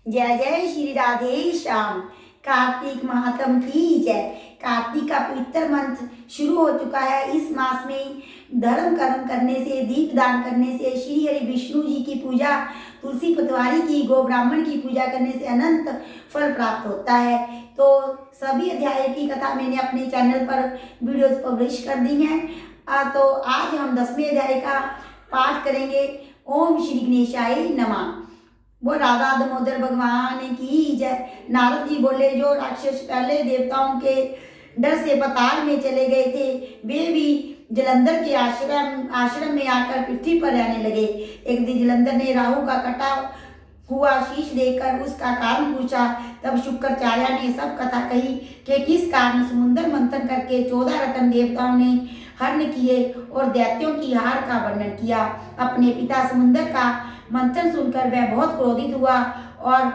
जय जय श्री राधे श्याम। कार्तिक महात्म की जय। कार्तिक का पवित्र मंत्र शुरू हो चुका है। इस मास में धर्म कर्म करने से, दीप दान करने से, श्री हरि विष्णु जी की पूजा, तुलसी पतवारी की, गो ब्राह्मण की पूजा करने से अनंत फल प्राप्त होता है। तो सभी अध्याय की कथा मैंने अपने चैनल पर वीडियोस पब्लिश कर दी हैं। तो आज हम 10वें अध्याय का पाठ करेंगे। ओम श्री गणेशाय नमः। वो राधा दामोदर भगवान की जय। नारद जी बोले, जो राक्षस पहले देवताओं के डर से पाताल में चले गए थे, वे भी जलंधर के आश्रम में आकर पृथ्वी पर रहने लगे। एक दिन जलंधर ने राहु का कटा हुआ शीश देखकर उसका कारण पूछा। तब शुक्राचार्य ने सब कथा कही कि किस कारण समुद्र मंथन करके 14 रत्न देवताओं ने हरण किए और दैत्यों की हार का वर्णन किया। अपने पिता समुद्र का मंथन सुनकर वह बहुत क्रोधित हुआ और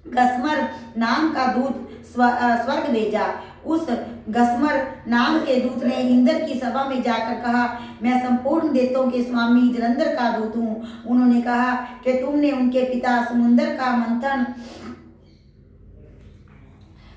गस्मर नाम का दूत स्वर्ग भेजा। उस गस्मर नाम के दूत ने इंद्र की सभा में जाकर कहा, मैं संपूर्ण देवताओं के स्वामी जलंधर का दूत हूँ। उन्होंने कहा कि तुमने उनके पिता समुद्र का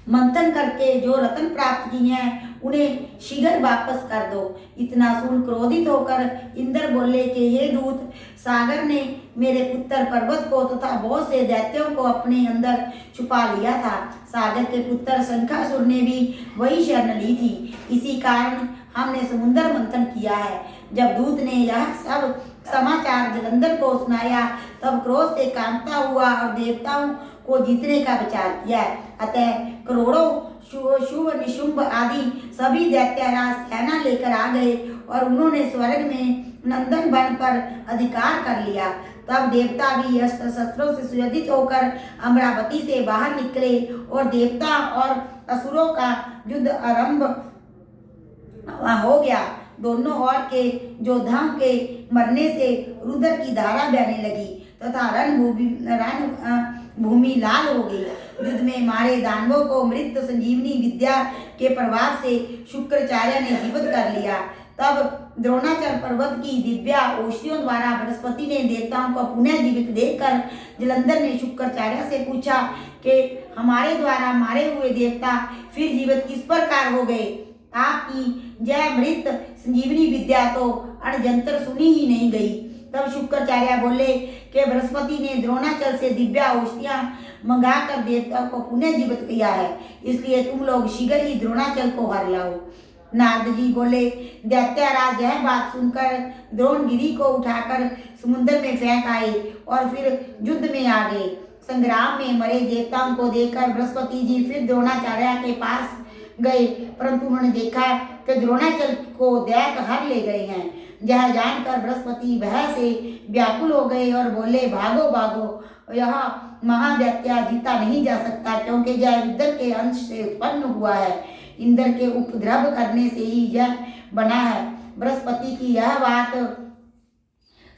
मंथन करके जो रत्न प्राप्त किए हैं, उन्हें शीघ्र वापस कर दो। इतना सुन क्रोधित होकर इंद्र बोले कि हे दूत, सागर ने मेरे पुत्र पर्वत को तथा बहुत से दैत्यों को अपने अंदर छुपा लिया था। सागर के पुत्र शंखासुर ने भी वही शरण ली थी। इसी कारण हमने समुद्र मंथन किया है। जब दूत ने यह सब समाचार जलंधर को सुनाया, तब क्रोध से कांपता हुआ और देवताओं को जीतने का विचार किया। अतः करोड़ों शुभ निशुंभ आदि सभी दैत्यराज सेना लेकर आ गए और उन्होंने स्वर्ग में नंदन वन पर अधिकार कर लिया। तब देवता भी अस्त्र शस्त्रों से सुसज्जित होकर अमरावती से बाहर निकले और देवता और असुरों का युद्ध आरंभ हो गया। दोनों ओर के योद्धाओं के मरने से रुद्र की धारा बहने लगी तथा भूमि लाल हो गई। युद्ध में मारे दानवों को मृत संजीवनी विद्या के प्रभाव से शुक्राचार्य ने जीवित कर लिया। तब द्रोणाचल पर्वत की दिव्या औषधियों द्वारा बृहस्पति ने देवताओं को पुनः जीवित देखकर जलंधर ने शुक्राचार्य से पूछा कि हमारे द्वारा मारे हुए देवता फिर जीवित किस प्रकार हो गए। आपकी जय मृत संजीवनी विद्या तो अणजंतर सुनी ही नहीं गई। तब शुक्राचार्य बोले कि बृहस्पति ने द्रोणाचल से दिव्या औषधियां मंगाकर देवता को पुनः जीवित किया है, इसलिए तुम लोग शीघ्र ही द्रोणाचल को हर लाओ। नारद जी बोले, दैत्यराज यह बात सुनकर द्रोणगिरी को उठाकर समुद्र में फेंक आए और फिर युद्ध में आ गए। संग्राम में मरे देवताओं को देखकर बृहस्पति जी फिर द्रोणाचार्य के पास गए, परंतु उन्होंने देखा कि द्रोणाचल को दैत्य हर ले गए हैं। यह जानकर बृहस्पति भय से व्याकुल हो गए और बोले, भागो भागो, यह महादैत्य जीता नहीं जा सकता, क्योंकि यह रुद्र के अंश से उत्पन्न हुआ है। इंद्र के उपद्रव करने से ही यह बना है। बृहस्पति की यह बात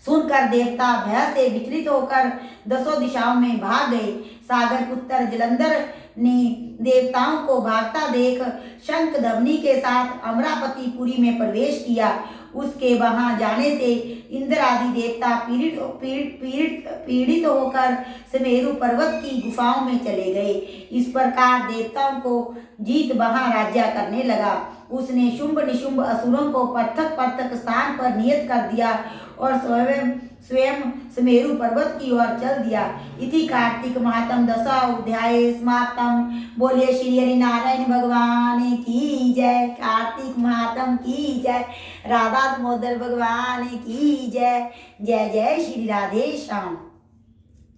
सुनकर देवता भय से विचलित होकर 10 दिशाओं में भाग गए। सागर पुत्र जलंधर ने देवताओं को भागता देख शंख ध्वनि के साथ अमरावतीपुरी में प्रवेश किया। उसके वहां जाने से इंद्र आदि देवता पीड़ित होकर सुमेरु पर्वत की गुफाओं में चले गए। इस प्रकार देवताओं को जीत वहां राज्य करने लगा। उसने शुंभ निशुंभ असुरों को पृथक पृथक स्थान पर नियत कर दिया और स्वयं सुमेरु पर्वत की ओर चल दिया। इति कार्तिक महात्म 10वां अध्याय समाप्तम। बोलिए श्री हरि नारायण भगवान की जय। कार्तिक महात्म की जय। राधा दामोदर भगवान की जय। जय जय श्री राधे श्याम।